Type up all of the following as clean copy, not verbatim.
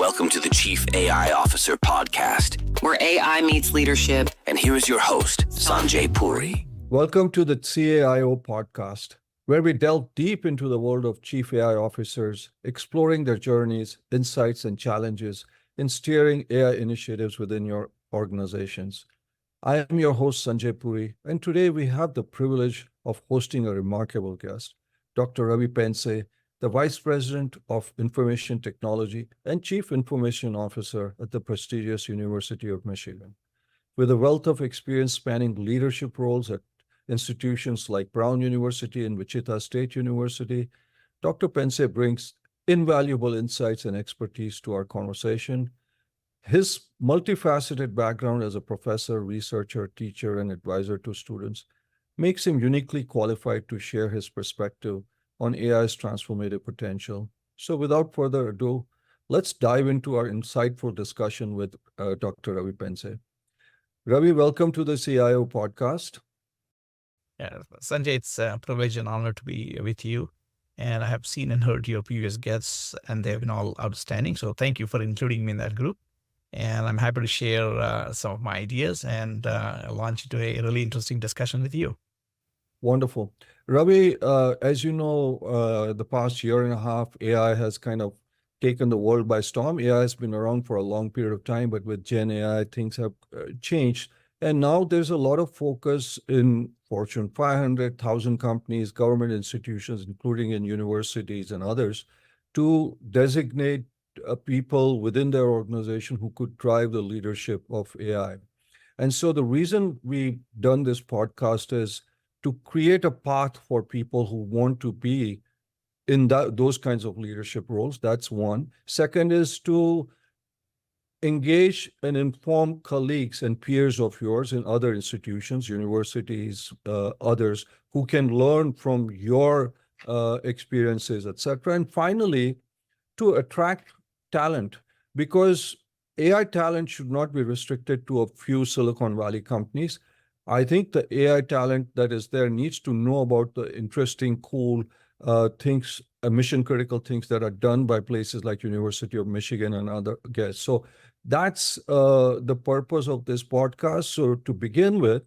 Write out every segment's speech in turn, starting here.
Welcome to the Chief AI Officer podcast, where AI meets leadership. And here is your host, Sanjay Puri. Welcome to the CAIO podcast, where we delve deep into the world of Chief AI Officers, exploring their journeys, insights, and challenges in steering AI initiatives within your organizations. I am your host, Sanjay Puri, and today we have the privilege of hosting a remarkable guest, Dr. Ravi Pendse, the Vice President of Information Technology and Chief Information Officer at the prestigious University of Michigan. With a wealth of experience spanning leadership roles at institutions like Brown University and Wichita State University, Dr. Pendse brings invaluable insights and expertise to our conversation. His multifaceted background as a professor, researcher, teacher, and advisor to students makes him uniquely qualified to share his perspective on AI's transformative potential. So without further ado, let's dive into our insightful discussion with Dr. Ravi Pendse. Ravi, welcome to the CIO podcast. Yeah, Sanjay, it's a privilege and honor to be with you. And I have seen and heard your previous guests, and they've been all outstanding. So thank you for including me in that group. And I'm happy to share some of my ideas and launch into a really interesting discussion with you. Wonderful. Ravi, as you know, the past year and a half, AI has kind of taken the world by storm. AI has been around for a long period of time, but with GenAI, things have changed. And now there's a lot of focus in Fortune 500,000 companies, government institutions, including in universities and others, to designate people within their organization who could drive the leadership of AI. And so the reason we've done this podcast is to create a path for people who want to be in those kinds of leadership roles. That's one. Second is to engage and inform colleagues and peers of yours in other institutions, universities, others, who can learn from your experiences, etc. And finally, to attract talent, because AI talent should not be restricted to a few Silicon Valley companies. I think the AI talent that is there needs to know about the interesting, cool things, mission-critical things that are done by places like University of Michigan and other guests. So that's the purpose of this podcast. So to begin with,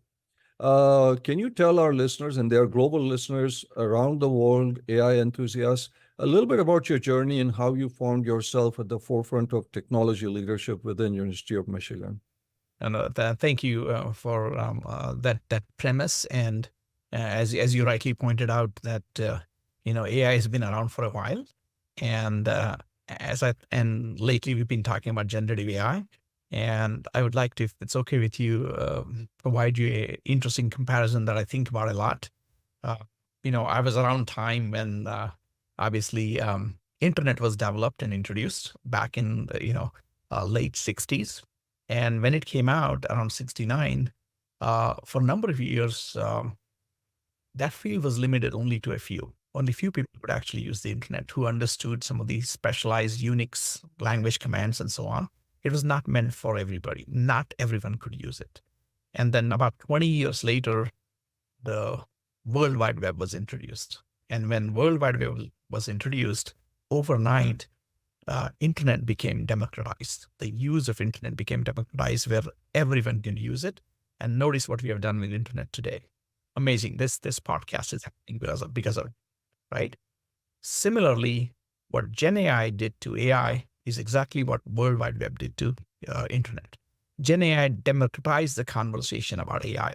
can you tell our listeners, and their global listeners around the world, AI enthusiasts, a little bit about your journey and how you found yourself at the forefront of technology leadership within University of Michigan? And thank you for that premise. And as you rightly pointed out, that AI has been around for a while, and and lately we've been talking about generative AI. And I would like to, if it's okay with you, provide you an interesting comparison that I think about a lot. I was around time when obviously internet was developed and introduced back in the late 60s. And when it came out around 69, for a number of years, that field was limited only to a few. Only few people could actually use the internet who understood some of these specialized Unix language commands and so on. It was not meant for everybody. Not everyone could use it. And then about 20 years later, the World Wide Web was introduced. And when World Wide Web was introduced, overnight, internet became democratized. The use of internet became democratized where everyone can use it. And notice what we have done with internet today. Amazing. This podcast is happening because of it, right? Similarly, what GenAI did to AI is exactly what World Wide Web did to internet. GenAI democratized the conversation about AI.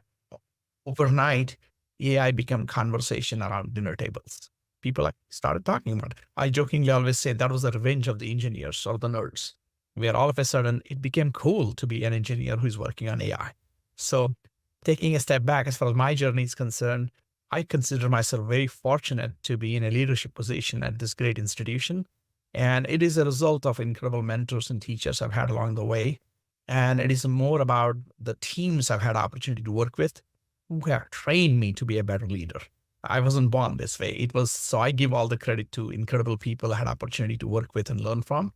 Overnight, AI became conversation around dinner tables. People started talking about it. I jokingly always say that was the revenge of the engineers or the nerds, where all of a sudden it became cool to be an engineer who's working on AI. So taking a step back, as far as my journey is concerned, I consider myself very fortunate to be in a leadership position at this great institution. And it is a result of incredible mentors and teachers I've had along the way. And it is more about the teams I've had opportunity to work with who have trained me to be a better leader. I wasn't born this way. So I give all the credit to incredible people I had opportunity to work with and learn from.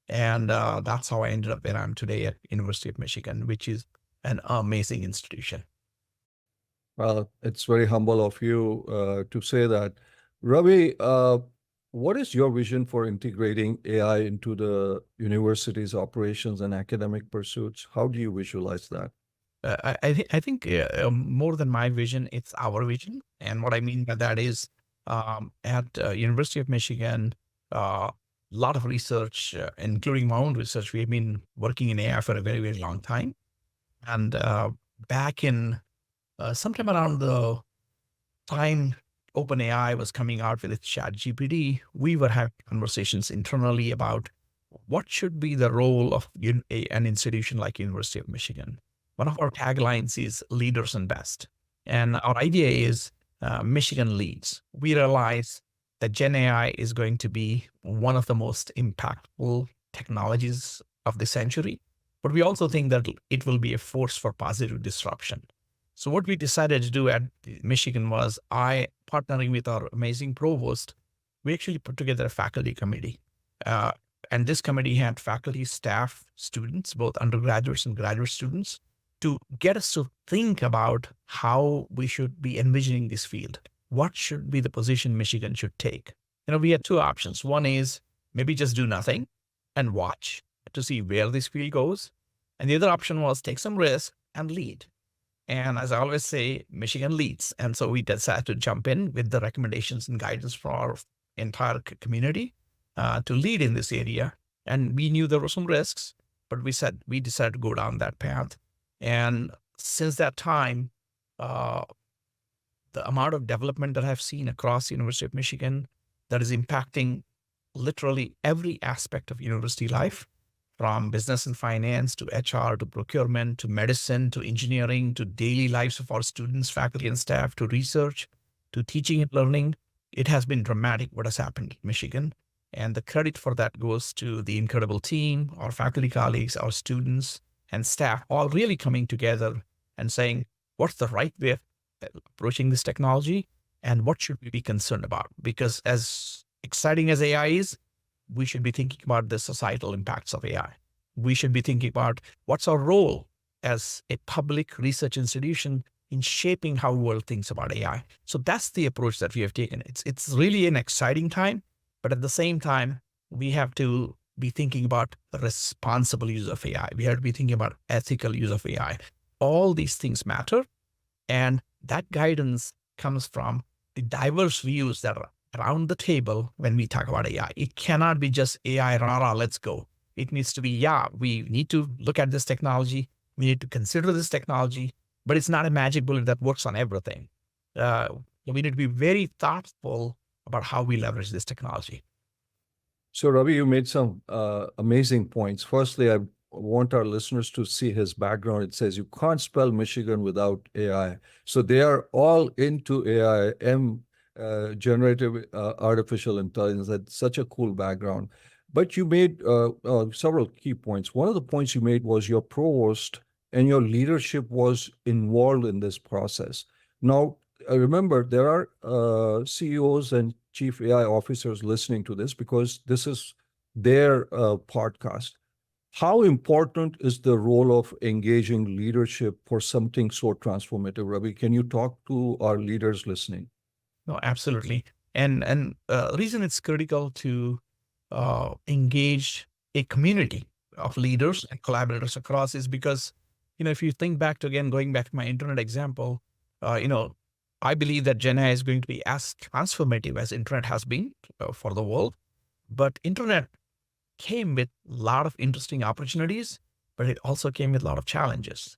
And that's how I ended up where I am today at University of Michigan, which is an amazing institution. Well, it's very humble of you to say that. Ravi, What is your vision for integrating AI into the university's operations and academic pursuits? How do you visualize that? I think more than my vision, it's our vision. And what I mean by that is at University of Michigan, a lot of research, including my own research, we've been working in AI for a very, very long time. And back in sometime around the time OpenAI was coming out with its ChatGPT, we were having conversations internally about what should be the role of an institution like University of Michigan. One of our taglines is leaders and best. And our idea is Michigan leads. We realize that GenAI is going to be one of the most impactful technologies of the century, but we also think that it will be a force for positive disruption. So what we decided to do at Michigan was partnering with our amazing provost, we actually put together a faculty committee. And this committee had faculty, staff, students, both undergraduates and graduate students, to get us to think about how we should be envisioning this field. What should be the position Michigan should take? We had two options. One is maybe just do nothing and watch to see where this field goes. And the other option was take some risk and lead. And as I always say, Michigan leads. And so we decided to jump in with the recommendations and guidance for our entire community to lead in this area. And we knew there were some risks, but we decided to go down that path. And since that time, the amount of development that I've seen across the University of Michigan that is impacting literally every aspect of university life, from business and finance to HR to procurement to medicine to engineering to daily lives of our students, faculty, and staff to research to teaching and learning. It has been dramatic what has happened in Michigan. And the credit for that goes to the incredible team, our faculty colleagues, our students, and staff, all really coming together and saying, what's the right way of approaching this technology and what should we be concerned about? Because as exciting as AI is, we should be thinking about the societal impacts of AI. We should be thinking about what's our role as a public research institution in shaping how the world thinks about AI. So that's the approach that we have taken. It's really an exciting time, but at the same time, we have to be thinking about responsible use of AI. We have to be thinking about ethical use of AI. All these things matter. And that guidance comes from the diverse views that are around the table when we talk about AI. It cannot be just AI, rah, let's go. It needs to be, we need to look at this technology. We need to consider this technology, but it's not a magic bullet that works on everything. We need to be very thoughtful about how we leverage this technology. So, Ravi, you made some amazing points. Firstly, I want our listeners to see his background. It says you can't spell Michigan without AI. So they are all into AI, generative artificial intelligence. That's such a cool background. But you made several key points. One of the points you made was your provost and your leadership was involved in this process. Now, remember, there are CEOs and chief AI officers listening to this because this is their podcast. How important is the role of engaging leadership for something so transformative, Ravi? Can you talk to our leaders listening? No, absolutely. And the reason it's critical to engage a community of leaders and collaborators across is because, if you think back to, again, going back to my internet example, I believe that GenAI is going to be as transformative as internet has been for the world. But internet came with a lot of interesting opportunities, but it also came with a lot of challenges.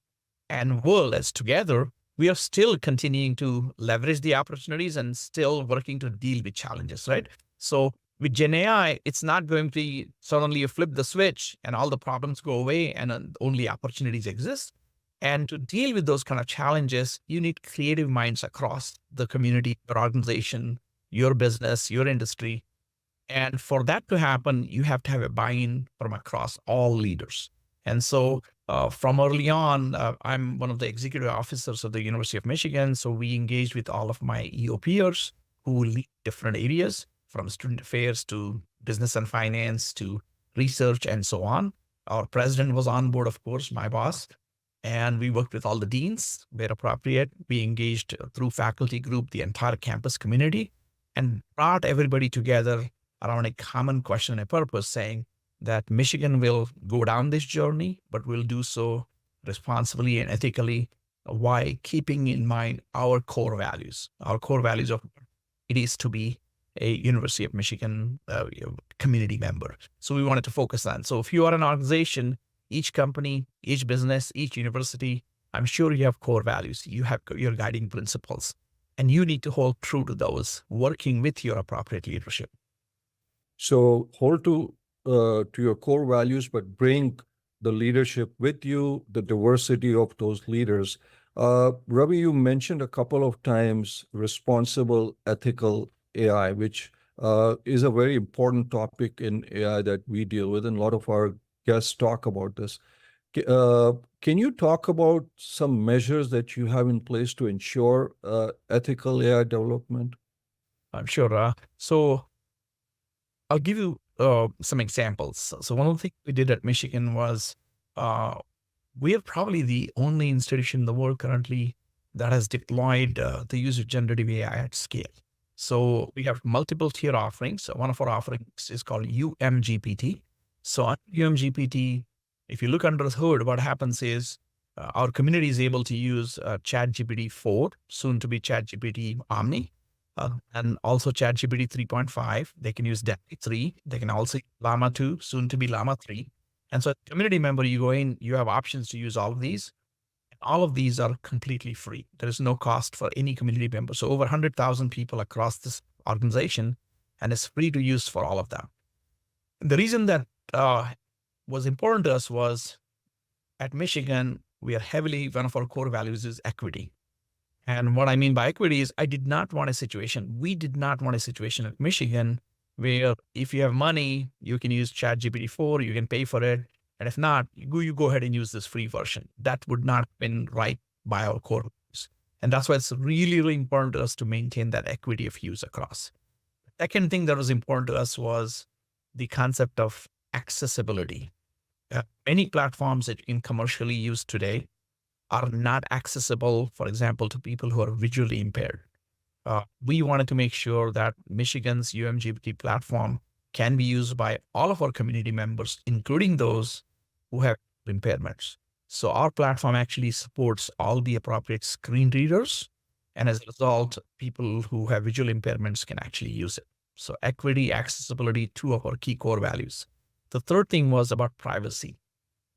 And world as together, we are still continuing to leverage the opportunities and still working to deal with challenges, right? So with GenAI, it's not going to be suddenly you flip the switch and all the problems go away and only opportunities exist. And to deal with those kind of challenges, you need creative minds across the community, your organization, your business, your industry. And for that to happen, you have to have a buy-in from across all leaders. And so from early on, I'm one of the executive officers of the University of Michigan. So we engaged with all of my EO peers who lead different areas, from student affairs to business and finance to research and so on. Our president was on board, of course, my boss. And we worked with all the deans where appropriate. We engaged through faculty group, the entire campus community, and brought everybody together around a common question and a purpose, saying that Michigan will go down this journey, but will do so responsibly and ethically while keeping in mind our core values. Our core values of it is to be a University of Michigan community member. So we wanted to focus on. So if you are an organization, each company, each business, each university, I'm sure you have core values. You have your guiding principles, and you need to hold true to those, working with your appropriate leadership. So hold to your core values, but bring the leadership with you, the diversity of those leaders. Ravi, you mentioned a couple of times responsible ethical AI, which is a very important topic in AI that we deal with, and a lot of our guests talk about this. Can you talk about some measures that you have in place to ensure ethical AI development? I'm sure. So I'll give you some examples. So one of the things we did at Michigan was we are probably the only institution in the world currently that has deployed the use of generative AI at scale. So we have multiple tier offerings. One of our offerings is called UMGPT. So on UMGPT, if you look under the hood, what happens is our community is able to use ChatGPT 4, soon to be ChatGPT Omni, and also ChatGPT 3.5. They can use DALL-E 3. They can also use Llama 2, soon to be Llama 3. And so as a community member, you go in, you have options to use all of these. All of these are completely free. There is no cost for any community member. So over 100,000 people across this organization, and it's free to use for all of them. The reason that was important to us was at Michigan, we are heavily, one of our core values is equity. And what I mean by equity is we did not want a situation at Michigan where if you have money, you can use ChatGPT 4, you can pay for it. And if not, you go ahead and use this free version. That would not have been right by our core values. And that's why it's really, really important to us to maintain that equity of use across. The second thing that was important to us was the concept of accessibility. Many platforms that you can commercially use today are not accessible, for example, to people who are visually impaired. We wanted to make sure that Michigan's UMGPT platform can be used by all of our community members, including those who have impairments. So our platform actually supports all the appropriate screen readers. And as a result, people who have visual impairments can actually use it. So equity, accessibility, two of our key core values. The third thing was about privacy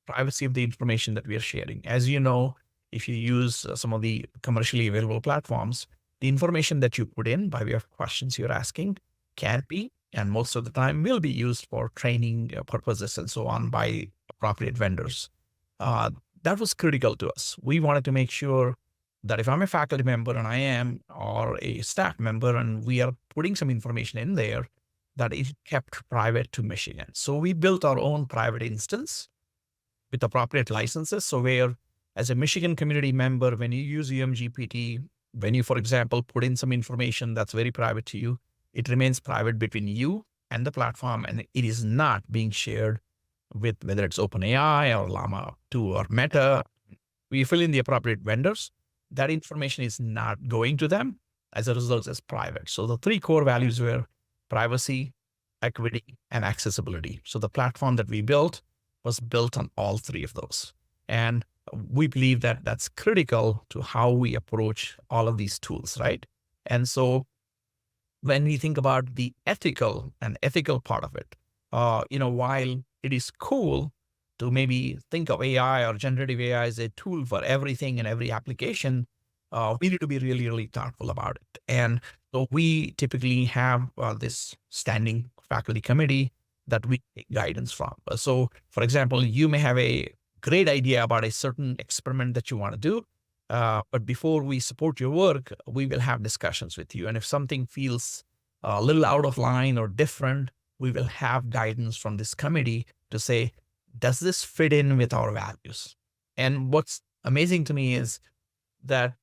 of the information that we are sharing. As you know, if you use some of the commercially available platforms, the information that you put in by way of questions you're asking can be, and most of the time will be used for training purposes and so on by appropriate vendors. That was critical to us. We wanted to make sure that if I'm a faculty member and I am, or a staff member, and we are putting some information in there, that is kept private to Michigan. So we built our own private instance with appropriate licenses. So where, as a Michigan community member, when you use UMGPT, when you, for example, put in some information that's very private to you, it remains private between you and the platform, and it is not being shared with whether it's OpenAI or Llama 2 or Meta. We fill in the appropriate vendors. That information is not going to them. As a result, it's private. So the three core values were privacy, equity, and accessibility. So the platform that we built was built on all three of those. And we believe that that's critical to how we approach all of these tools, right? And so when we think about the ethical part of it, while it is cool to maybe think of AI or generative AI as a tool for everything and every application, we need to be really, really thoughtful about it. And so we typically have this standing faculty committee that we take guidance from. So, for example, you may have a great idea about a certain experiment that you want to do, but before we support your work, we will have discussions with you. And if something feels a little out of line or different, we will have guidance from this committee to say, does this fit in with our values? And what's amazing to me is that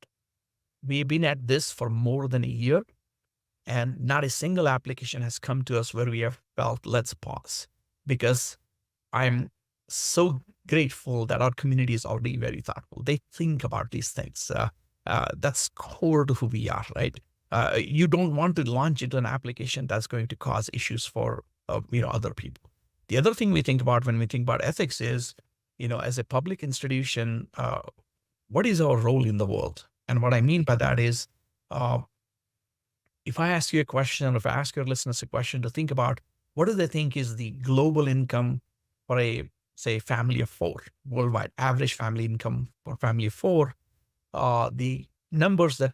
we've been at this for more than a year, and not a single application has come to us where we have felt, let's pause, because I'm so grateful that our community is already very thoughtful. They think about these things. That's core to who we are, right? You don't want to launch into an application that's going to cause issues for other people. The other thing we think about when we think about ethics is, as a public institution, what is our role in the world? And what I mean by that is, uh, if I ask you a question, or if I ask your listeners a question to think about, what do they think is the global income for a, say, family of four, worldwide average family income for a family of four? The numbers that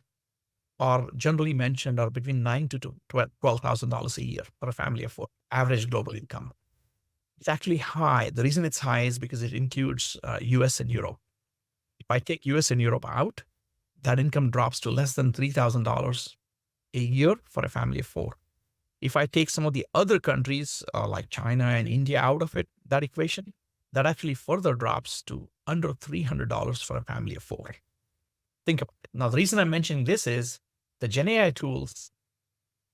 are generally mentioned are between $9,000 to $12,000 a year for a family of four, average global income. It's actually high. The reason it's high is because it includes US and Europe. If I take US and Europe out, that income drops to less than $3,000 a year for a family of four. If I take some of the other countries like China and India out of it, that equation, that actually further drops to under $300 for a family of four. Think about it. Now, the reason I'm mentioning this is the GenAI tools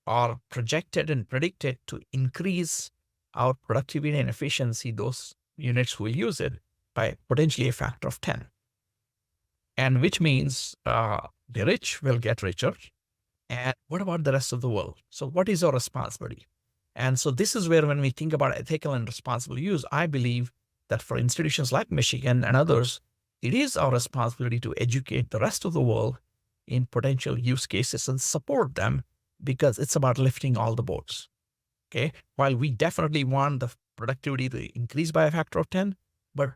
are projected and predicted to increase our productivity and efficiency, those units who will use it, by potentially a factor of 10. And which means the rich will get richer. And what about the rest of the world? So what is our responsibility? And so this is where, when we think about ethical and responsible use, I believe that for institutions like Michigan and others, it is our responsibility to educate the rest of the world in potential use cases and support them, because it's about lifting all the boats. Okay. While we definitely want the productivity to increase by a factor of 10, but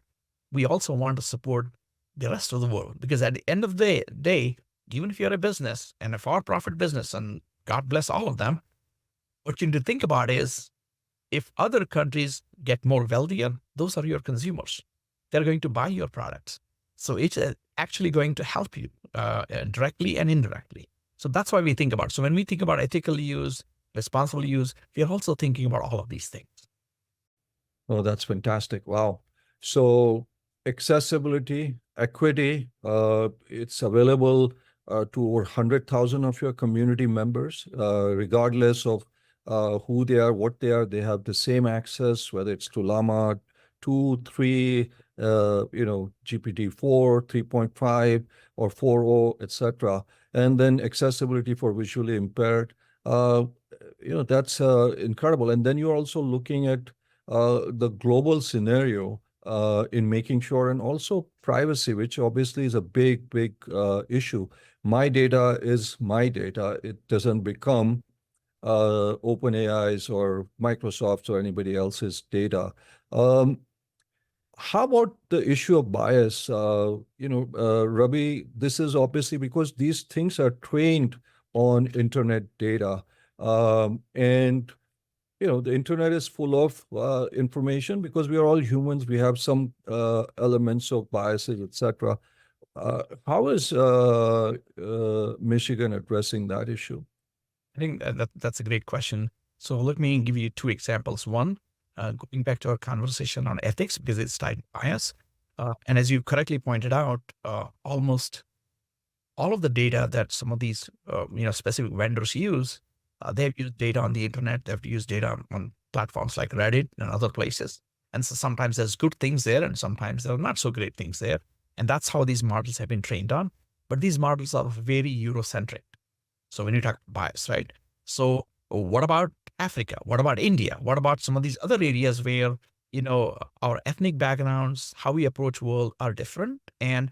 we also want to support the rest of the world, because at the end of the day, even if you're a business and a for-profit business, and God bless all of them, what you need to think about is, if other countries get more wealthier, those are your consumers. They're going to buy your products. So it's actually going to help you directly and indirectly. So that's why we think about it. So when we think about ethical use, responsible use, we are also thinking about all of these things. Oh, that's fantastic. Wow. So accessibility, equity, it's available to over 100,000 of your community members, regardless of who they are, what they are. They have the same access, whether it's to Llama 2, 3, GPT-4, 3.5, or 4.0, etc. And then accessibility for visually impaired. That's incredible. And then you're also looking at the global scenario in making sure, and also privacy, which obviously is a big, big issue. My data is my data. It doesn't become OpenAI's or Microsoft's or anybody else's data. How about the issue of bias? Ravi, this is obviously because these things are trained on internet data. And the internet is full of information, because we are all humans. We have some elements of biases, etc. How is Michigan addressing that issue? I think that's a great question. So let me give you two examples. One, going back to our conversation on ethics, because it's tied to bias. And as you correctly pointed out, almost all of the data that some of these specific vendors use, they've used data on the internet. They've used data on platforms like Reddit and other places. And so sometimes there's good things there, and sometimes there are not so great things there. And that's how these models have been trained on. But these models are very Eurocentric. So when you talk bias, right? So what about Africa? What about India? What about some of these other areas where, our ethnic backgrounds, how we approach world are different, and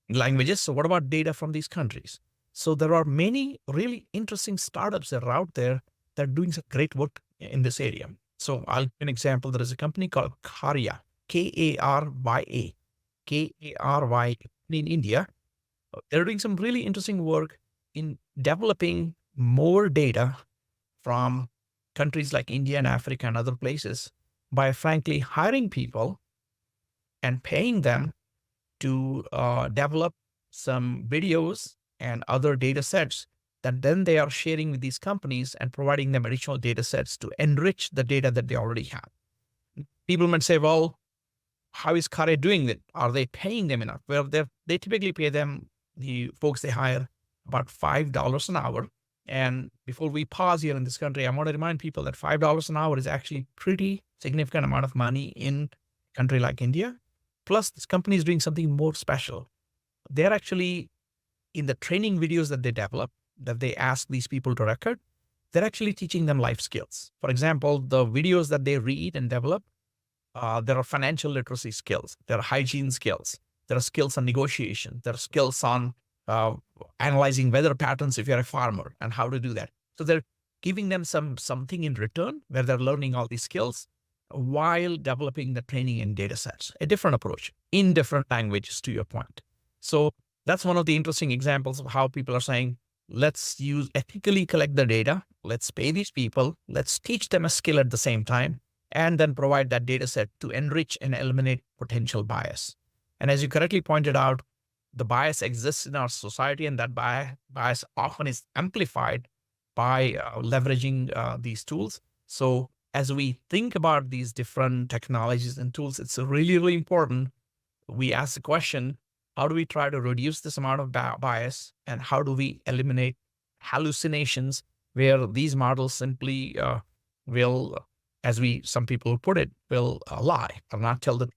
languages? So what about data from these countries? So there are many really interesting startups that are out there that are doing some great work in this area. So I'll give an example. There is a company called CARYA, K-A-R-Y-A, K-A-R-Y in India. They're doing some really interesting work in developing more data from countries like India and Africa and other places by frankly hiring people and paying them to develop some videos and other data sets that then they are sharing with these companies and providing them additional data sets to enrich the data that they already have. People might say, well, how is CAIO doing it? Are they paying them enough? Well, they typically pay them, the folks they hire, about $5 an hour. And before we pause here in this country, I want to remind people that $5 an hour is actually pretty significant amount of money in a country like India. Plus, this company is doing something more special. They're actually, in the training videos that they develop, that they ask these people to record, they're actually teaching them life skills. For example, the videos that they read and develop, there are financial literacy skills, there are hygiene skills, there are skills on negotiation, there are skills on analyzing weather patterns if you're a farmer and how to do that. So they're giving them something in return where they're learning all these skills while developing the training and data sets, a different approach in different languages, to your point. So that's one of the interesting examples of how people are saying, let's ethically collect the data, let's pay these people, let's teach them a skill at the same time, and then provide that data set to enrich and eliminate potential bias. And as you correctly pointed out, the bias exists in our society, and that bias often is amplified by leveraging these tools. So as we think about these different technologies and tools, it's really, really important we ask the question, how do we try to reduce this amount of bias, and how do we eliminate hallucinations where these models simply will, as some people put it, will lie or not tell the truth.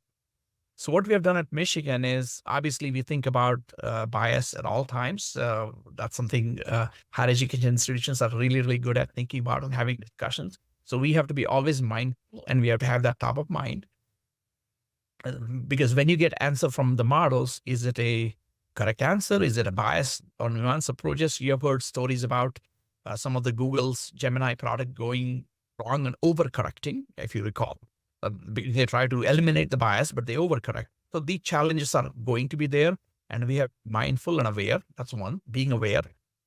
So what we have done at Michigan is obviously we think about bias at all times. That's something higher education institutions are really, really good at thinking about and having discussions. So we have to be always mindful, and we have to have that top of mind. Because when you get answer from the models, is it a correct answer? Is it a bias or nuance approaches? You have heard stories about some of the Google's Gemini product going wrong and overcorrecting, if you recall. They try to eliminate the bias, but they overcorrect. So these challenges are going to be there, and we are mindful and aware. That's one, being aware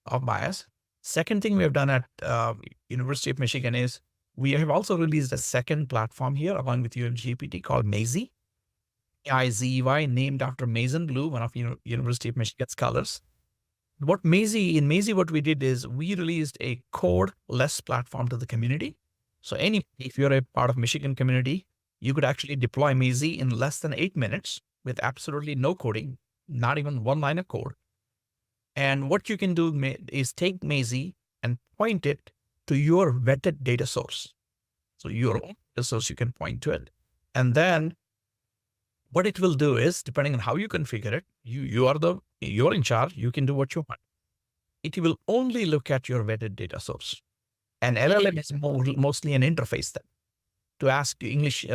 of bias. Second thing we have done at University of Michigan is we have also released a second platform here along with UMGPT called Maizey. Maizey, named after Mason Blue, one of University of Michigan's colors. In Maizey, what we did is we released a code-less platform to the community. So if you're a part of Michigan community, you could actually deploy Maizey in less than 8 minutes with absolutely no coding, not even one line of code. And what you can do is take Maizey and point it to your vetted data source. So your own data source, you can point to it. And then what it will do is, depending on how you configure it, you're in charge, you can do what you want. It will only look at your vetted data source. And LLM is mostly an interface then. To ask English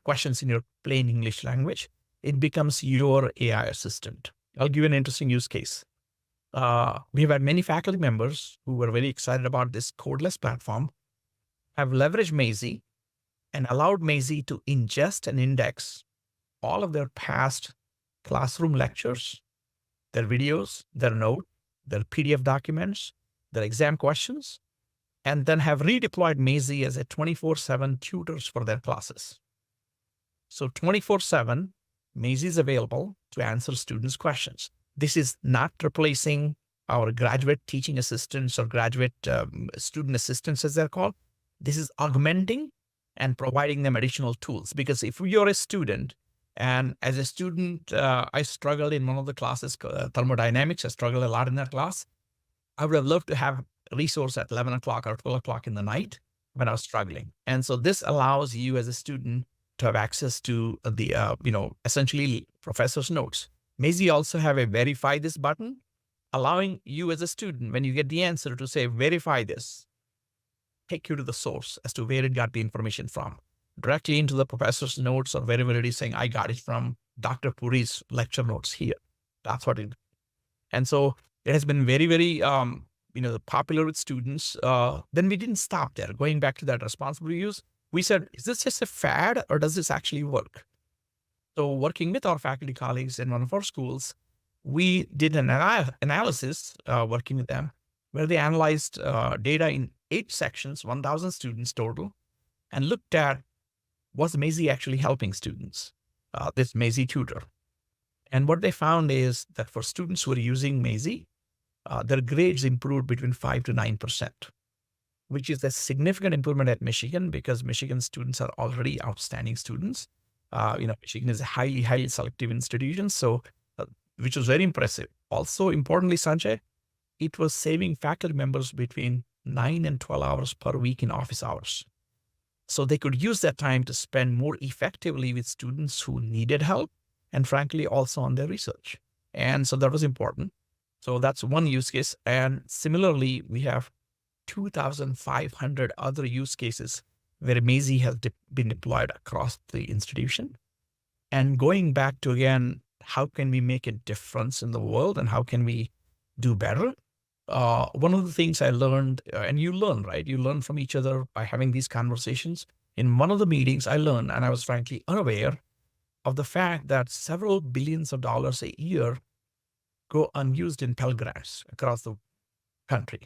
questions in your plain English language, it becomes your AI assistant. I'll give you an interesting use case. We've had many faculty members who were very excited about this codeless platform, have leveraged Maizey and allowed Maizey to ingest and index all of their past classroom lectures, their videos, their note, their PDF documents, their exam questions, and then have redeployed Maizey as a 24/7 tutors for their classes. So 24/7, Maizey is available to answer students' questions. This is not replacing our graduate teaching assistants or graduate student assistants, as they're called. This is augmenting and providing them additional tools. Because if you're a student, and as a student, I struggled in one of the classes, thermodynamics. I struggled a lot in that class. I would have loved to have a resource at 11 o'clock or 12 o'clock in the night when I was struggling. And so this allows you as a student to have access to the, essentially professor's notes. Maizey also have a verify this button, allowing you as a student, when you get the answer, to say, verify this, take you to the source as to where it got the information from, directly into the professor's notes, or wherever it is saying, I got it from Dr. Puri's lecture notes here. That's what it. And so it has been very, very, popular with students. Then we didn't stop there. Going back to that responsible use, we said, is this just a fad, or does this actually work? So working with our faculty colleagues in one of our schools, we did an analysis, working with them, where they analyzed data in 8 sections, 1,000 students total, and looked at, was Maizey actually helping students, this Maizey tutor? And what they found is that for students who are using Maizey, their grades improved between 5 to 9%, which is a significant improvement at Michigan, because Michigan students are already outstanding students. Michigan is a highly, highly selective institution, so which was very impressive. Also, importantly, Sanjay, it was saving faculty members between 9 and 12 hours per week in office hours. So they could use that time to spend more effectively with students who needed help, and frankly, also on their research. And so that was important. So that's one use case. And similarly, we have 2,500 other use cases where Maizey has been deployed across the institution. And going back to, again, how can we make a difference in the world and how can we do better? One of the things I learned, and you learn, right? You learn from each other by having these conversations. In one of the meetings, I learned, and I was frankly unaware of the fact that several billions of dollars a year go unused in Pell Grants across the country.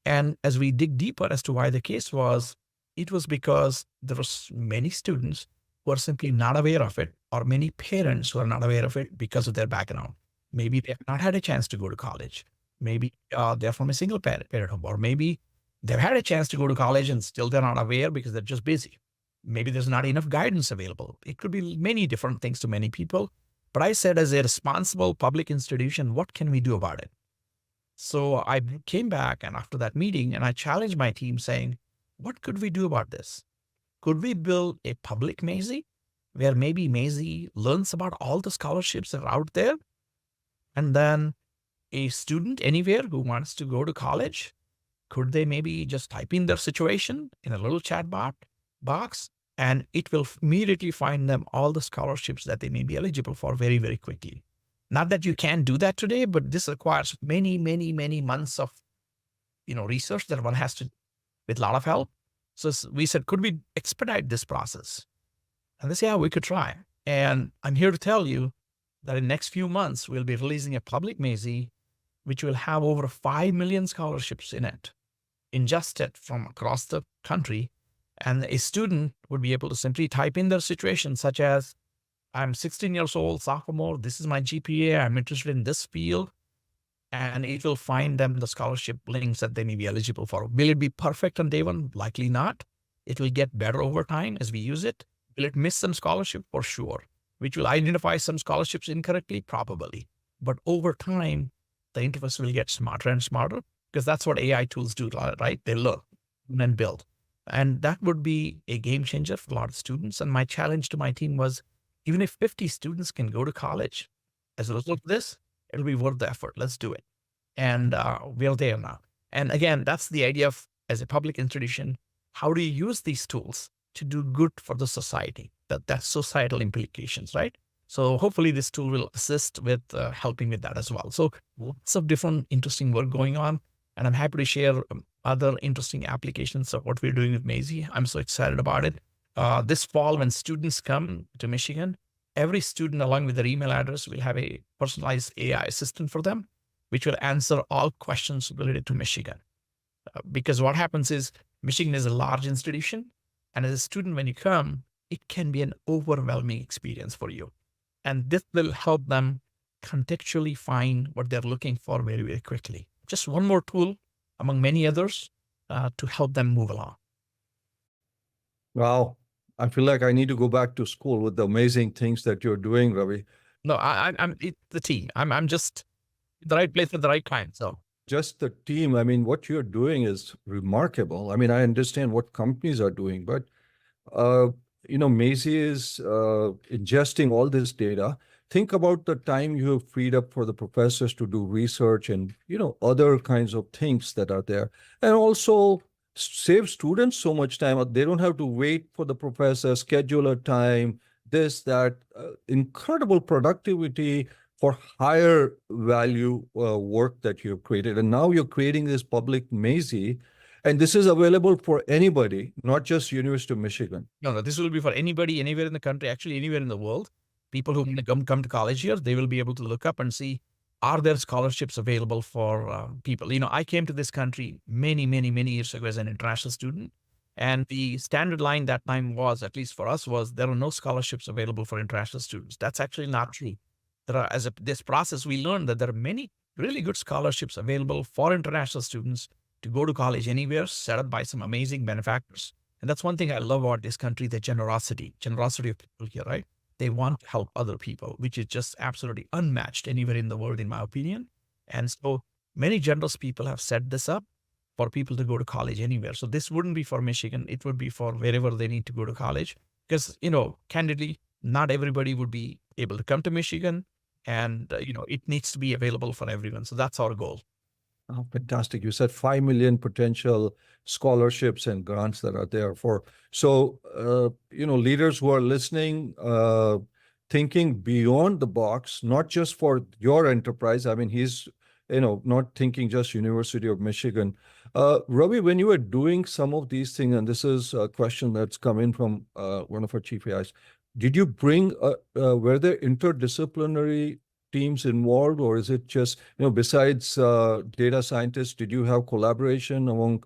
And as we dig deeper as to why the case was, it was because there was many students who are simply not aware of it, or many parents who are not aware of it because of their background. Maybe they have not had a chance to go to college. Maybe they're from a single parent home, or maybe they've had a chance to go to college and still they're not aware because they're just busy. Maybe there's not enough guidance available. It could be many different things to many people. But I said, as a responsible public institution, what can we do about it? So I came back, and after that meeting, and I challenged my team saying, what could we do about this? Could we build a public Maizey where maybe Maizey learns about all the scholarships that are out there? And then a student anywhere who wants to go to college, could they maybe just type in their situation in a little chat box, and it will immediately find them all the scholarships that they may be eligible for very, very quickly. Not that you can't do that today, but this requires many, many, many months of research that one has to, with a lot of help. So we said, could we expedite this process? And they said, yeah, we could try. And I'm here to tell you that in the next few months, we'll be releasing a public Maizey, which will have over 5 million scholarships in it, ingested from across the country. And a student would be able to simply type in their situation, such as, I'm 16 years old, sophomore, this is my GPA, I'm interested in this field, and it will find them the scholarship links that they may be eligible for. Will it be perfect on day one? Likely not. It will get better over time as we use it. Will it miss some scholarship? For sure. Which will identify some scholarships incorrectly? Probably. But over time, the interface will get smarter and smarter, because that's what AI tools do, right? They learn and build. And that would be a game changer for a lot of students. And my challenge to my team was, even if 50 students can go to college as a result of this, it'll be worth the effort. Let's do it. And we're there now. And again, that's the idea of, as a public institution, how do you use these tools to do good for the society? That's societal implications, right? So hopefully this tool will assist with helping with that as well. So lots of different interesting work going on. And I'm happy to share other interesting applications of what we're doing with Maizey. I'm so excited about it. This fall, when students come to Michigan, every student, along with their email address, will have a personalized AI assistant for them, which will answer all questions related to Michigan. Because what happens is, Michigan is a large institution, and as a student, when you come, it can be an overwhelming experience for you. And this will help them contextually find what they're looking for very, very quickly. Just one more tool among many others to help them move along. Wow. I feel like I need to go back to school with the amazing things that you're doing, Ravi. No, I'm the team. I'm just the right place at the right time. So Just the team. I mean, what you're doing is remarkable. I mean, I understand what companies are doing, but Maizey is ingesting all this data. Think about the time you have freed up for the professors to do research and, other kinds of things that are there. And also save students so much time. They don't have to wait for the professor, schedule a time, this, that, incredible productivity for higher value work that you've created. And now you're creating this public Maizey, and this is available for anybody, not just University of Michigan. No, this will be for anybody, anywhere in the country, actually anywhere in the world. People who want to come to college here, they will be able to look up and see, are there scholarships available for people? I came to this country many, many, many years ago as an international student. And the standard line that time was, at least for us, was there are no scholarships available for international students. That's actually not true. This process, we learned that there are many really good scholarships available for international students to go to college anywhere, set up by some amazing benefactors. And that's one thing I love about this country, the generosity of people here, right? They want to help other people, which is just absolutely unmatched anywhere in the world, in my opinion. And so many generous people have set this up for people to go to college anywhere. So this wouldn't be for Michigan. It would be for wherever they need to go to college. Because, candidly, not everybody would be able to come to Michigan. and it needs to be available for everyone. So that's our goal. Oh, fantastic. You said 5 million potential scholarships and grants that are there for. So, leaders who are listening, thinking beyond the box, not just for your enterprise. I mean, he's, not thinking just University of Michigan. Ravi, when you were doing some of these things, and this is a question that's come in from one of our chief AIs, did you bring, were there interdisciplinary teams involved, or is it just, besides data scientists, did you have collaboration among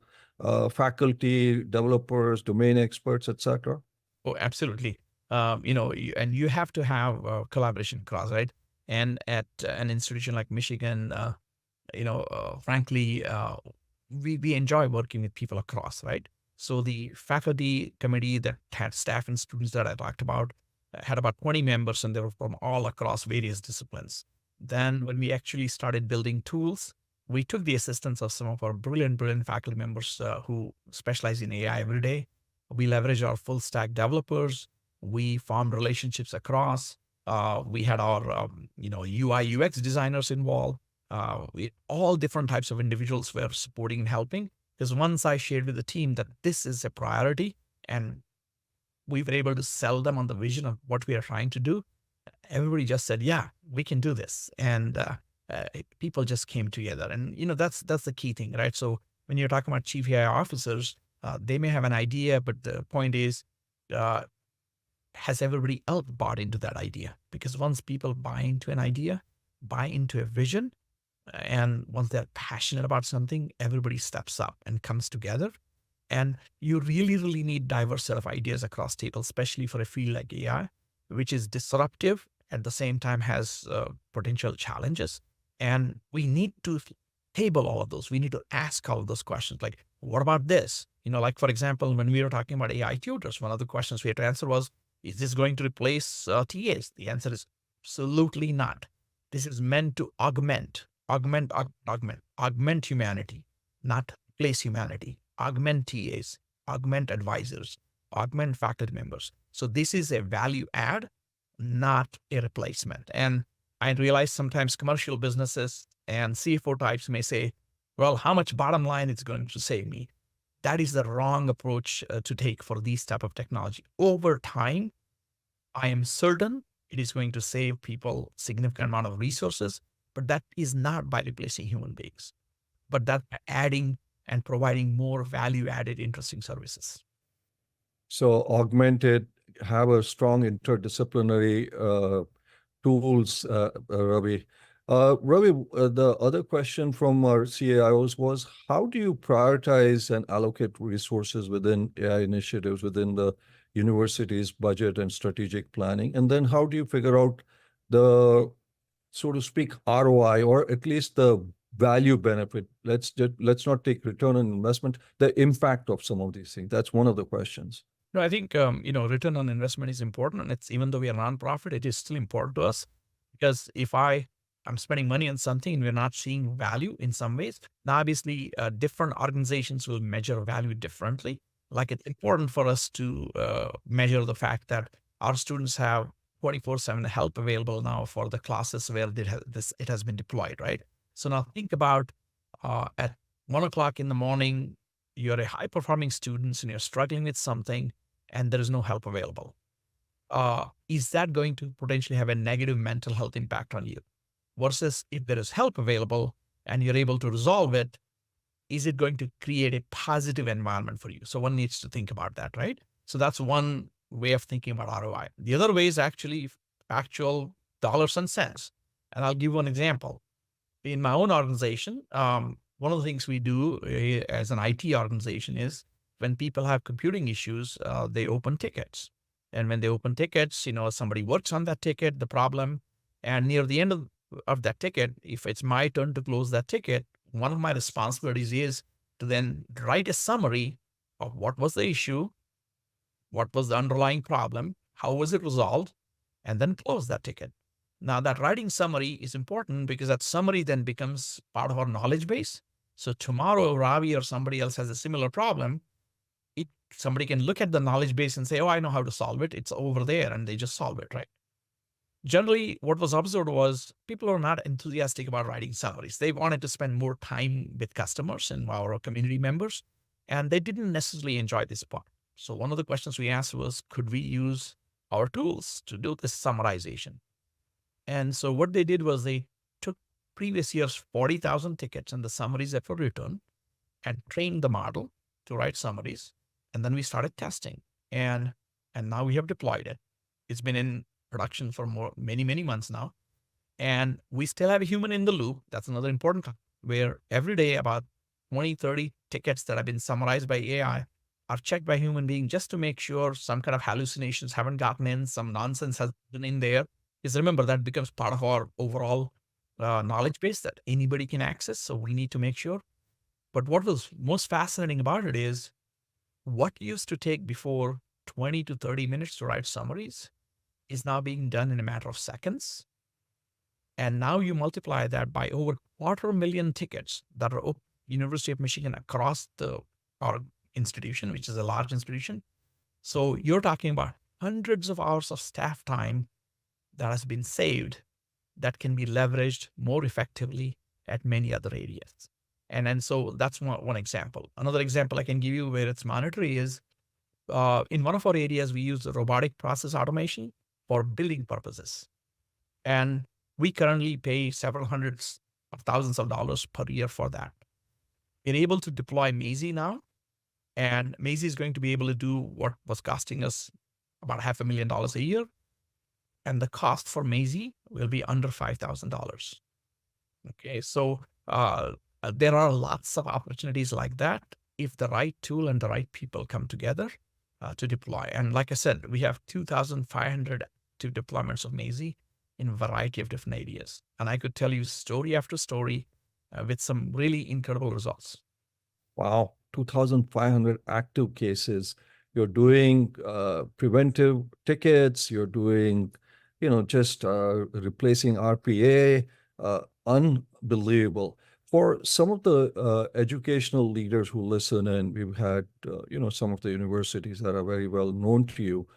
faculty, developers, domain experts, etc.? Oh, absolutely. And you have to have collaboration across, right? And at an institution like Michigan, frankly, we enjoy working with people across, right? So the faculty committee that had staff and students that I talked about had about 20 members, and they were from all across various disciplines. Then when we actually started building tools, we took the assistance of some of our brilliant faculty members who specialize in AI every day. We leveraged our full stack developers. We formed relationships across. We had our UI UX designers involved. All different types of individuals were supporting and helping. Because once I shared with the team that this is a priority, and we were able to sell them on the vision of what we are trying to do, everybody just said, yeah, we can do this. And people just came together. And, that's the key thing, right? So when you're talking about chief AI officers, they may have an idea, but the point is, has everybody else bought into that idea? Because once people buy into an idea, buy into a vision, and once they're passionate about something, everybody steps up and comes together. And you really, really need diverse set of ideas across tables, especially for a field like AI, which is disruptive, at the same time has potential challenges. And we need to table all of those. We need to ask all of those questions. Like, what about this? Like, for example, when we were talking about AI tutors, one of the questions we had to answer was, is this going to replace TAs? The answer is absolutely not. This is meant to augment humanity, not replace humanity. Augment TAs, augment advisors, augment faculty members. So this is a value add, not a replacement. And I realize sometimes commercial businesses and CFO types may say, well, how much bottom line it's going to save me? That is the wrong approach to take for these type of technology. Over time, I am certain it is going to save people significant amount of resources, but that is not by replacing human beings, but that adding and providing more value-added, interesting services. So augmented, have a strong interdisciplinary tools, Ravi. Ravi, the other question from our CAIOs was, how do you prioritize and allocate resources within AI initiatives within the university's budget and strategic planning? And then how do you figure out the, so to speak, ROI, or at least the value benefit? Let's not take return on investment, the impact of some of these things. That's one of the questions. No, I think, return on investment is important. And it's, even though we are a nonprofit, it is still important to us, because if I'm spending money on something and we're not seeing value in some ways, now obviously different organizations will measure value differently. Like, it's important for us to measure the fact that our students have 24/7 help available now for the classes where it has been deployed, right? So now think about at 1:00 in the morning, you're a high-performing student and you're struggling with something and there is no help available. Is that going to potentially have a negative mental health impact on you? Versus if there is help available and you're able to resolve it, is it going to create a positive environment for you? So one needs to think about that, right? So that's one way of thinking about ROI. The other way is actually actual dollars and cents. And I'll give one example. In my own organization, one of the things we do as an IT organization is when people have computing issues, they open tickets. And when they open tickets, somebody works on that ticket, the problem, and near the end of that ticket, if it's my turn to close that ticket, one of my responsibilities is to then write a summary of what was the issue, what was the underlying problem, how was it resolved, and then close that ticket. Now, that writing summary is important because that summary then becomes part of our knowledge base. So tomorrow, Ravi or somebody else has a similar problem, somebody can look at the knowledge base and say, oh, I know how to solve it. It's over there, and they just solve it, right? generally what was observed was people are not enthusiastic about writing summaries. They wanted to spend more time with customers and our community members, and they didn't necessarily enjoy this part. So one of the questions we asked was, could we use our tools to do this summarization? And so what they did was they took previous year's 40,000 tickets and the summaries that were written and trained the model to write summaries. And then we started testing, and now we have deployed it. It's been in production for many months now. And we still have a human in the loop. That's another important where every day about 20, 30 tickets that have been summarized by AI are checked by a human being just to make sure some kind of hallucinations haven't gotten in, some nonsense has been in there. Because remember, that becomes part of our overall knowledge base that anybody can access. So we need to make sure. But what was most fascinating about it is what used to take before 20 to 30 minutes to write summaries is now being done in a matter of seconds. And now you multiply that by over 250,000 tickets that are University of Michigan across our institution, which is a large institution. So you're talking about hundreds of hours of staff time that has been saved that can be leveraged more effectively at many other areas. And so that's one example. Another example I can give you where it's monetary is in one of our areas, we use robotic process automation for billing purposes. And we currently pay several hundreds of thousands of dollars per year for that. We're able to deploy Maizey now, and Maizey is going to be able to do what was costing us about $500,000 a year. And the cost for Maizey will be under $5,000. Okay, so there are lots of opportunities like that if the right tool and the right people come together to deploy. And like I said, we have 2,500 active deployments of Maizey in a variety of different areas. And I could tell you story after story with some really incredible results. Wow, 2,500 active cases. You're doing preventive tickets. You're doing, just replacing RPA. Unbelievable. For some of the educational leaders who listen, and we've had, some of the universities that are very well known to you.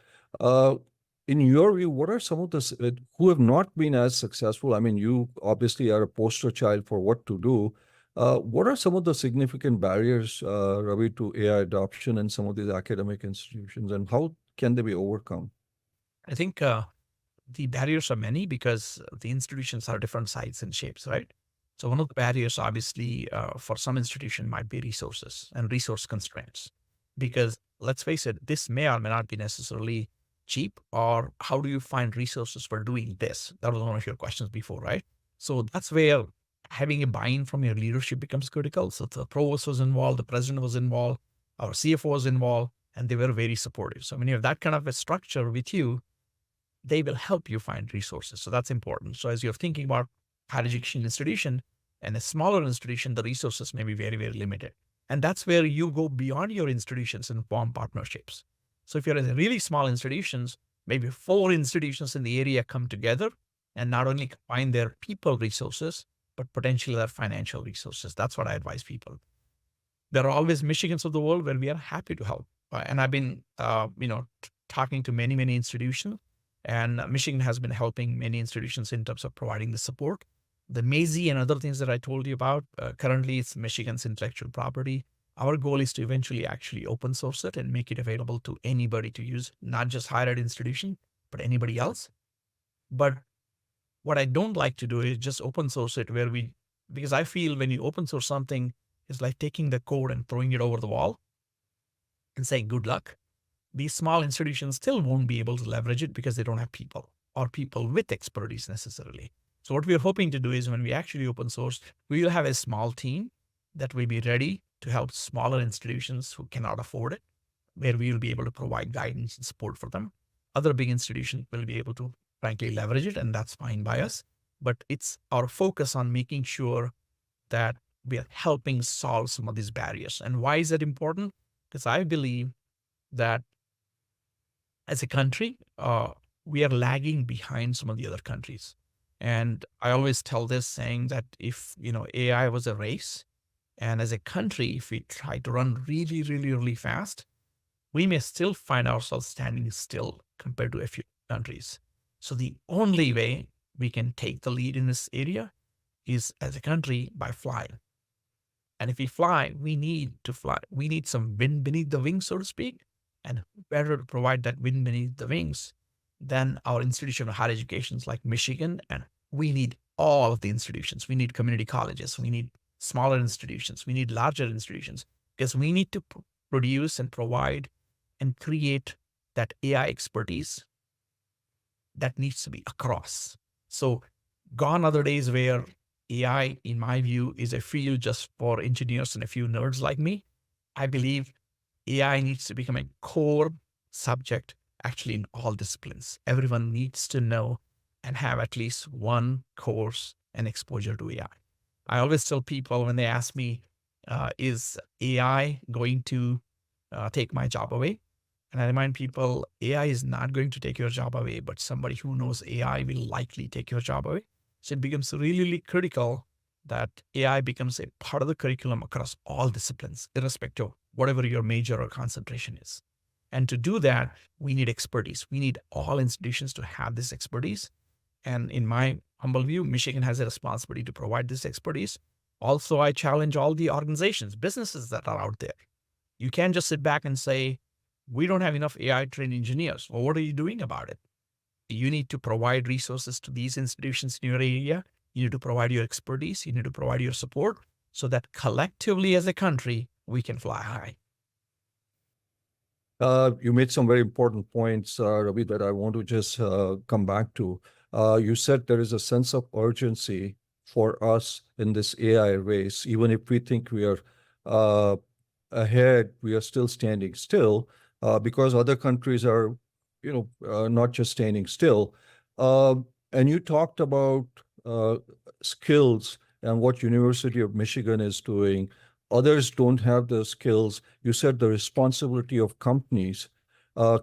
In your view, what are some of the who have not been as successful? I mean, you obviously are a poster child for what to do. What are some of the significant barriers, Ravi, to AI adoption in some of these academic institutions, and how can they be overcome? I think the barriers are many because the institutions are different sizes and shapes, right? So one of the barriers, obviously, for some institution might be resources and resource constraints. Because let's face it, this may or may not be necessarily cheap, or how do you find resources for doing this? That was one of your questions before, right? So that's where having a buy-in from your leadership becomes critical. So the provost was involved, the president was involved, our CFO was involved, and they were very supportive. So when you have that kind of a structure with you, they will help you find resources. So that's important. So as you're thinking about higher education institution and a smaller institution, the resources may be very, very limited. And that's where you go beyond your institutions and form partnerships. So if you're in really small institutions, maybe 4 institutions in the area come together and not only combine their people resources, but potentially their financial resources. That's what I advise people. There are always Michigans of the world where we are happy to help. And I've been, talking to many institutions, and Michigan has been helping many institutions in terms of providing the support. The Maizey and other things that I told you about, currently it's Michigan's intellectual property. Our goal is to eventually actually open source it and make it available to anybody to use, not just higher ed institution, but anybody else. But what I don't like to do is just open source it because I feel when you open source something, it's like taking the code and throwing it over the wall and saying, good luck. These small institutions still won't be able to leverage it because they don't have people or people with expertise necessarily. So what we're hoping to do is when we actually open source, we will have a small team that will be ready to help smaller institutions who cannot afford it, where we will be able to provide guidance and support for them. Other big institutions will be able to frankly leverage it, and that's fine by us. But it's our focus on making sure that we are helping solve some of these barriers. And why is that important? Because I believe that as a country, we are lagging behind some of the other countries. And I always tell this saying that if, AI was a race, and as a country, if we try to run really, really, really fast, we may still find ourselves standing still compared to a few countries. So the only way we can take the lead in this area is as a country by flying. And if we fly, we need to fly. We need some wind beneath the wings, so to speak. And who better to provide that wind beneath the wings than our institution of higher educations like Michigan? And we need all of the institutions. We need community colleges. We need smaller institutions. We need larger institutions because we need to produce and provide and create that AI expertise that needs to be across. So gone are the days where AI, in my view, is a field just for engineers and a few nerds like me. I believe AI needs to become a core subject actually in all disciplines. Everyone needs to know and have at least one course and exposure to AI. I always tell people when they ask me, is AI going to take my job away? And I remind people, AI is not going to take your job away, but somebody who knows AI will likely take your job away. So it becomes really, really critical that AI becomes a part of the curriculum across all disciplines, irrespective of whatever your major or concentration is. And to do that, we need expertise. We need all institutions to have this expertise. And in my humble view, Michigan has a responsibility to provide this expertise. Also, I challenge all the organizations, businesses that are out there. You can't just sit back and say, we don't have enough AI trained engineers. Well, what are you doing about it? You need to provide resources to these institutions in your area. You need to provide your expertise. You need to provide your support so that collectively as a country, we can fly high. You made some very important points, Ravi, that I want to just come back to. You said there is a sense of urgency for us in this AI race. Even if we think we are ahead, we are still standing still because other countries are, not just standing still. And you talked about skills and what University of Michigan is doing. Others don't have the skills. You said the responsibility of companies.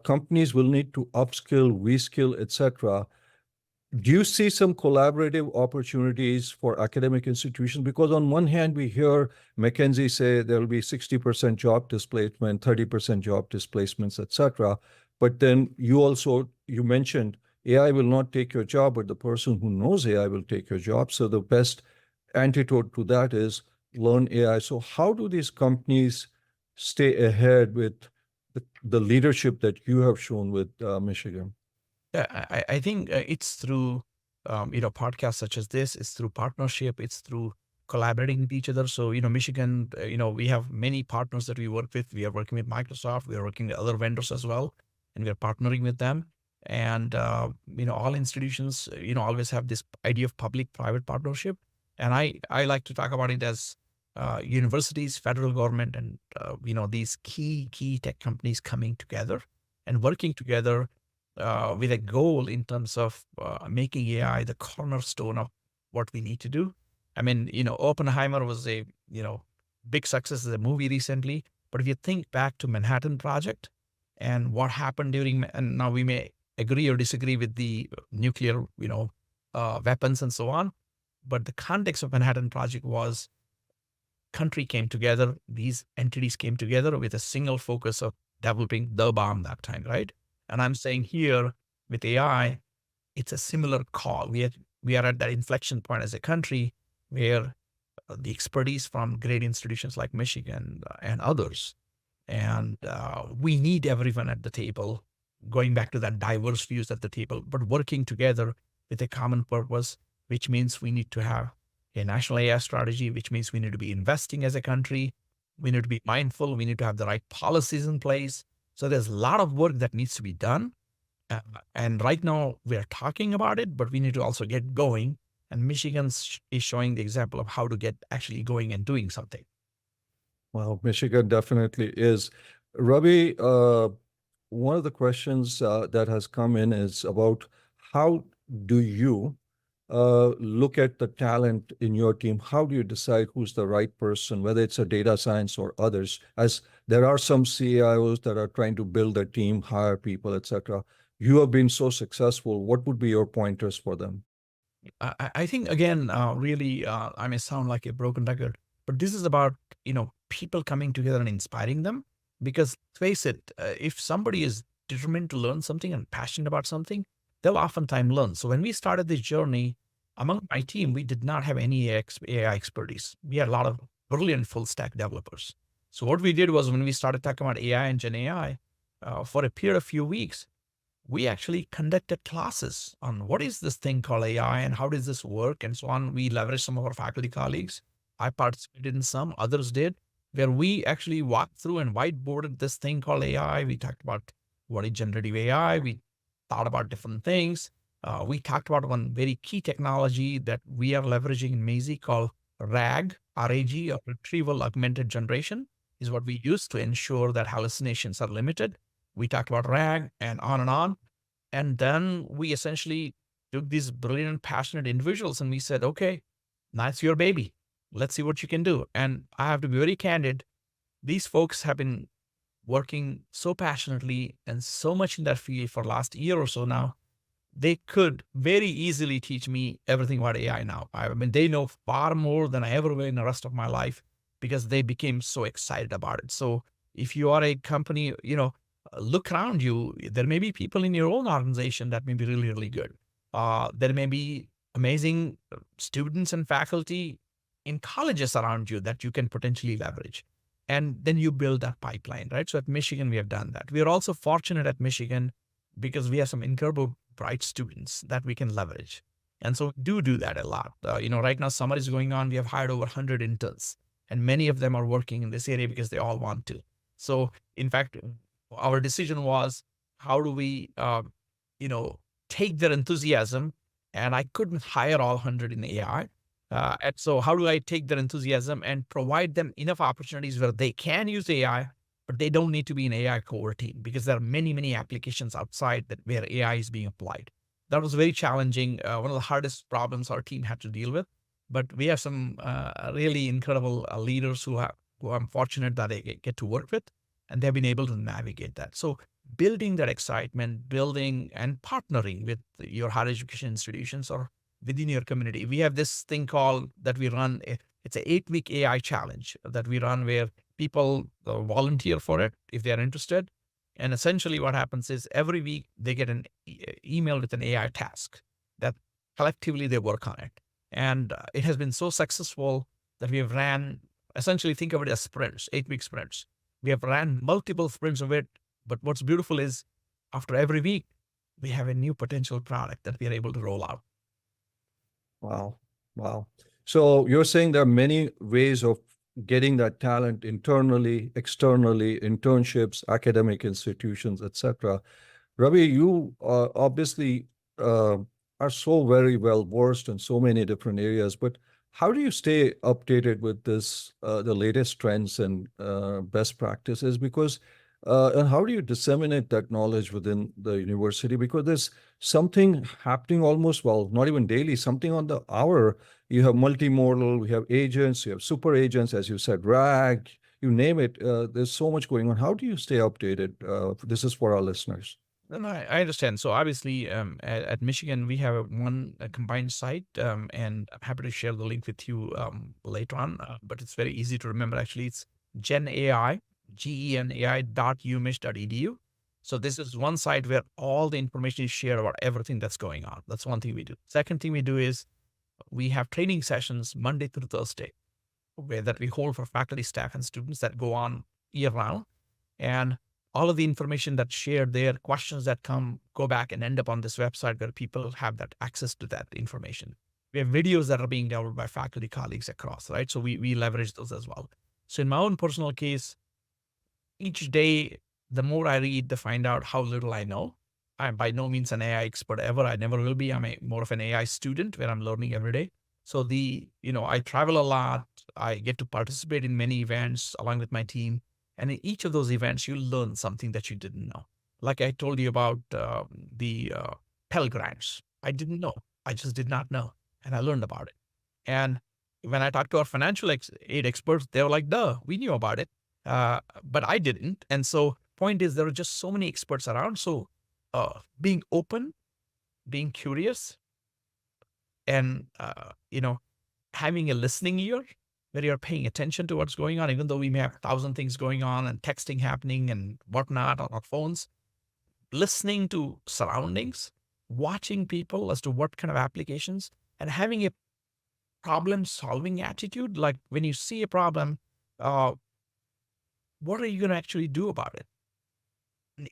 Companies will need to upskill, reskill, etc. Do you see some collaborative opportunities for academic institutions? Because on one hand, we hear McKinsey say there will be 60% job displacement, 30% job displacements, etc. But then you mentioned AI will not take your job, but the person who knows AI will take your job. So the best antidote to that is learn AI. So how do these companies stay ahead with the leadership that you have shown with Michigan? Yeah, I think it's through podcasts such as this. It's through partnership. It's through collaborating with each other. So Michigan, we have many partners that we work with. We are working with Microsoft. We are working with other vendors as well, and we are partnering with them. And all institutions, always have this idea of public-private partnership. And I like to talk about it as universities, federal government, and these key tech companies coming together and working together with a goal in terms of making AI the cornerstone of what we need to do. I mean, Oppenheimer was a big success as a movie recently. But if you think back to Manhattan Project and what happened during, and now we may agree or disagree with the nuclear, weapons and so on, but the context of Manhattan Project was country came together, these entities came together with a single focus of developing the bomb that time, right? And I'm saying here with AI, it's a similar call. We are at that inflection point as a country where the expertise from great institutions like Michigan and others, and we need everyone at the table, going back to that diverse views at the table, but working together with a common purpose, which means we need to have a national AI strategy, which means we need to be investing as a country. We need to be mindful. We need to have the right policies in place. So there's a lot of work that needs to be done. And right now we are talking about it, but we need to also get going. And Michigan is showing the example of how to get actually going and doing something. Well, Michigan definitely is. Ravi, one of the questions that has come in is about how do you look at the talent in your team? How do you decide who's the right person, whether it's a data science or others? As there are some CIOs that are trying to build a team, hire people, etc. You have been so successful. What would be your pointers for them? I think, again, really, I may sound like a broken record, but this is about, people coming together and inspiring them. Because face it, if somebody is determined to learn something and passionate about something, they'll oftentimes learn. So when we started this journey, among my team, we did not have any AI expertise. We had a lot of brilliant full stack developers. So what we did was when we started talking about AI and Gen AI, for a period of few weeks, we actually conducted classes on what is this thing called AI and how does this work and so on. We leveraged some of our faculty colleagues. I participated in some, others did, where we actually walked through and whiteboarded this thing called AI. We talked about what is generative AI. We thought about different things. We talked about one very key technology that we are leveraging in Maizey called RAG, RAG, or Retrieval Augmented Generation, is what we use to ensure that hallucinations are limited. We talked about RAG and on and on. And then we essentially took these brilliant, passionate individuals and we said, okay, now it's your baby. Let's see what you can do. And I have to be very candid. These folks have been working so passionately and so much in that field for the last year or so now. They could very easily teach me everything about AI now. I mean, they know far more than I ever will in the rest of my life because they became so excited about it. So if you are a company, look around you. There may be people in your own organization that may be really, really good. There may be amazing students and faculty in colleges around you that you can potentially leverage. And then you build that pipeline, right? So at Michigan, we have done that. We are also fortunate at Michigan because we have some incredible bright students that we can leverage. And so we do that a lot. Right now, summer is going on. We have hired over 100 interns, and many of them are working in this area because they all want to. So in fact, our decision was, how do we, take their enthusiasm? And I couldn't hire all 100 in AI. And so how do I take their enthusiasm and provide them enough opportunities where they can use AI, but they don't need to be an AI core team because there are many, many applications outside that where AI is being applied. That was very challenging. One of the hardest problems our team had to deal with. But we have some really incredible leaders who I'm fortunate that I get to work with, and they've been able to navigate that. So building that excitement, building and partnering with your higher education institutions or within your community. We have this thing called that we run. It's an 8-week AI challenge that we run where people volunteer for it if they are interested. And essentially what happens is every week they get an email with an AI task that collectively they work on it. And it has been so successful that we have ran, essentially think of it as sprints, 8-week sprints. We have ran multiple sprints of it. But what's beautiful is after every week, we have a new potential product that we are able to roll out. Wow. Wow. So you're saying there are many ways of getting that talent internally, externally, internships, academic institutions, etc. Ravi, you obviously are so very well versed in so many different areas, but how do you stay updated with this, the latest trends and best practices? Because and how do you disseminate that knowledge within the university? Because there's something happening almost, well, not even daily, something on the hour. You have multimodal, we have agents, you have super agents, as you said, RAG, you name it. There's so much going on. How do you stay updated? This is for our listeners. No, I understand. So obviously, at Michigan, we have a combined site, and I'm happy to share the link with you later on. But it's very easy to remember. Actually, it's GenAI, GenAI.umich.edu. So this is one site where all the information is shared about everything that's going on. That's one thing we do. Second thing we do is we have training sessions Monday through Thursday, where that we hold for faculty, staff, and students that go on year round. And all of the information that's shared there, questions that go back and end up on this website where people have that access to that information. We have videos that are being developed by faculty colleagues across, right? So we leverage those as well. So in my own personal case, each day, the more I read to find out how little I know. I'm by no means an AI expert ever. I never will be. I'm more of an AI student where I'm learning every day. So I travel a lot. I get to participate in many events along with my team. And in each of those events, you learn something that you didn't know. Like I told you about the Pell Grants. I didn't know. I just did not know. And I learned about it. And when I talked to our financial aid experts, they were like, duh, we knew about it. But I didn't. And so point is, there are just so many experts around. So being open, being curious, and, having a listening ear where you're paying attention to what's going on, even though we may have 1,000 things going on and texting happening and whatnot on our phones, listening to surroundings watching people as to what kind of applications and having a problem solving attitude. Like when you see a problem, uh, what are you going to actually do about it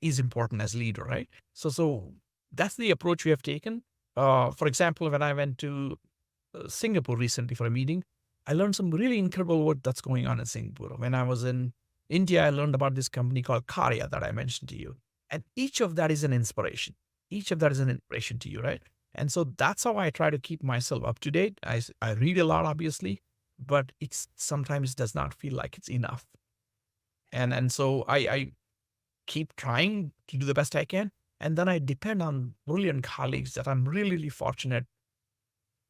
is important as leader, right? So that's the approach we have taken. For example, when I went to Singapore recently for a meeting, I learned some really incredible work that's going on in Singapore. When I was in India, I learned about this company called CAIO that I mentioned to you. And each of that is an inspiration. Each of that is an inspiration to you, right? And so that's how I try to keep myself up to date. I read a lot, obviously, but it's sometimes does not feel like it's enough. And so I keep trying to do the best I can. And then I depend on brilliant colleagues that I'm really, really fortunate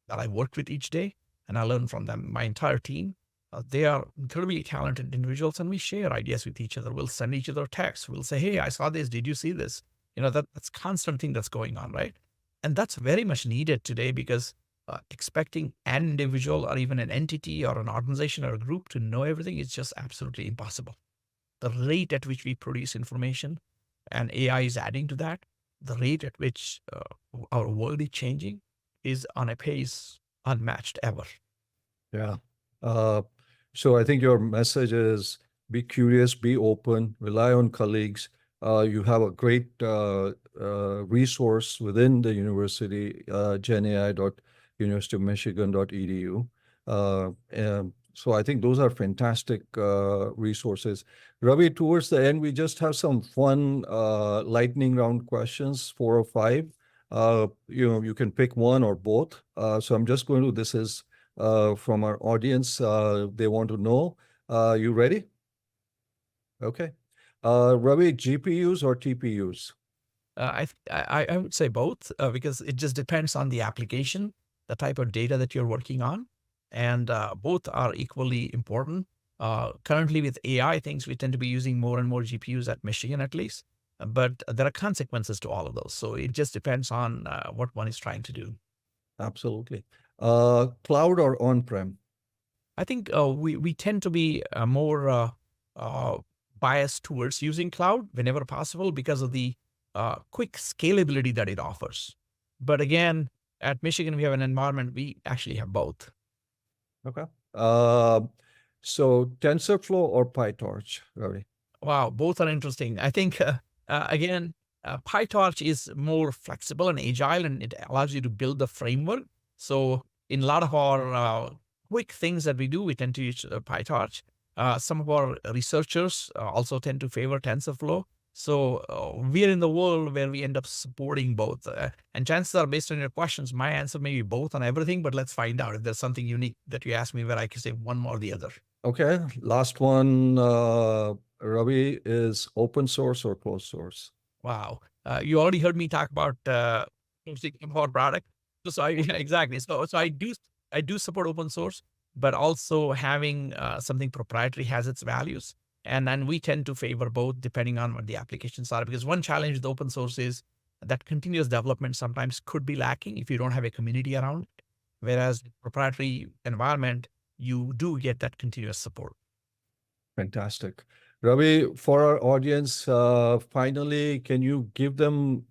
that I work with each day, and I learn from them. My entire team, they are incredibly talented individuals, and we share ideas with each other. We'll send each other texts. We'll say, "Hey, I saw this. Did you see this?" That's constant thing that's going on, right? And that's very much needed today because expecting an individual or even an entity or an organization or a group to know everything is just absolutely impossible. The rate at which we produce information, and AI is adding to that, the rate at which our world is changing is on a pace unmatched ever. Yeah. Uh, so I think your message is be curious, be open, rely on colleagues. You have a great resource within the university, genai.universityofmichigan.edu. So I think those are fantastic resources. Ravi, towards the end, we just have some fun lightning round questions, 4 or 5. You can pick one or both. So I'm just going to, this is from our audience. They want to know. You ready? Okay. Ravi, GPUs or TPUs? I would say both because it just depends on the application, the type of data that you're working on, and both are equally important. Currently with AI things, we tend to be using more and more GPUs at Michigan at least, but there are consequences to all of those. So it just depends on what one is trying to do. Absolutely. Cloud or on-prem? I think we tend to be more biased towards using cloud whenever possible because of the quick scalability that it offers. But again, at Michigan, we have an environment, we actually have both. Okay. So TensorFlow or PyTorch, Ravi? Wow, both are interesting. I think, again, PyTorch is more flexible and agile, and it allows you to build the framework. So in a lot of our quick things that we do, we tend to use PyTorch. Some of our researchers also tend to favor TensorFlow. So we're in the world where we end up supporting both. And chances are, based on your questions, my answer may be both on everything, but let's find out if there's something unique that you ask me where I can say one or the other. Okay. Last one, Ravi, is open source or closed source? Wow. You already heard me talk about our product. So I yeah, exactly. So I do support open source, but also having something proprietary has its values. And then we tend to favor both depending on what the applications are. Because one challenge with open source is that continuous development sometimes could be lacking if you don't have a community around it. Whereas proprietary environment, you do get that continuous support. Fantastic. Ravi, for our audience, finally, can you give them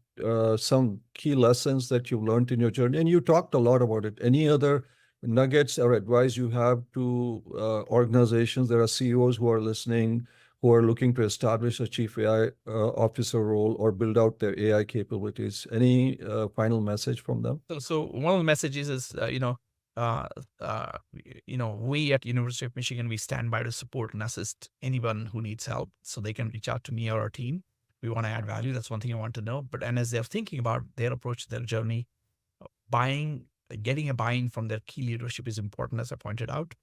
some key lessons that you've learned in your journey? And you talked a lot about it. Any other nuggets or advice you have to organizations? There are CEOs who are listening, who are looking to establish a chief AI officer role or build out their AI capabilities. Any final message from them? So one of the messages is, uh, we at University of Michigan, we stand by to support and assist anyone who needs help. So they can reach out to me or our team. We want to add value. That's one thing I want to know. And as they're thinking about their approach to their journey, getting a buy-in from their key leadership is important, as I pointed out.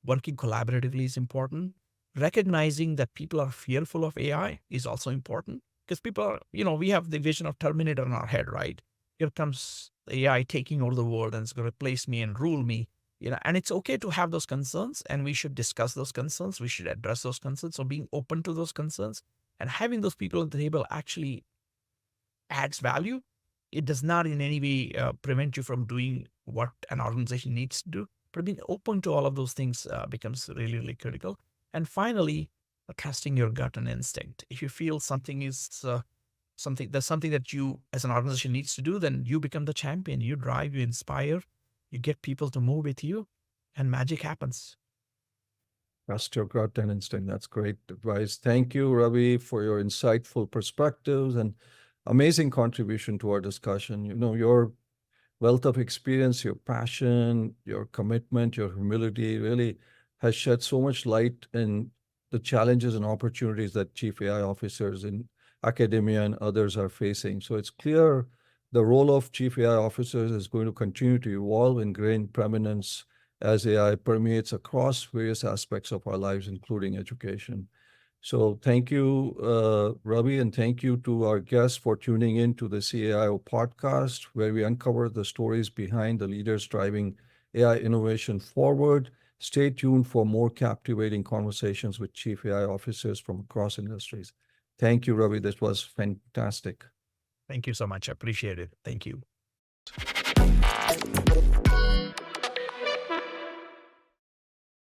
Working collaboratively is important. Recognizing that people are fearful of AI is also important because people are, we have the vision of Terminator in our head, right? Here comes AI taking over the world and it's going to replace me and rule me. And it's okay to have those concerns, and we should discuss those concerns. We should address those concerns. So being open to those concerns and having those people at the table actually adds value. It does not in any way prevent you from doing what an organization needs to do, but being open to all of those things becomes really, really critical. And finally, trusting your gut and instinct. If you feel something is that's something that you as an organization needs to do, then you become the champion. You drive, you inspire, you get people to move with you, and magic happens. Trust your gut and instinct. That's great advice. Thank you, Ravi, for your insightful perspectives and amazing contribution to our discussion. Your wealth of experience, your passion, your commitment, your humility really has shed so much light in the challenges and opportunities that chief AI officers in academia and others are facing. So it's clear the role of chief AI officers is going to continue to evolve and gain prominence as AI permeates across various aspects of our lives, including education. So thank you, Ravi, and thank you to our guests for tuning in to the CAIO podcast, where we uncover the stories behind the leaders driving AI innovation forward. Stay tuned for more captivating conversations with chief AI officers from across industries. Thank you, Ravi. This was fantastic. Thank you so much. I appreciate it. Thank you.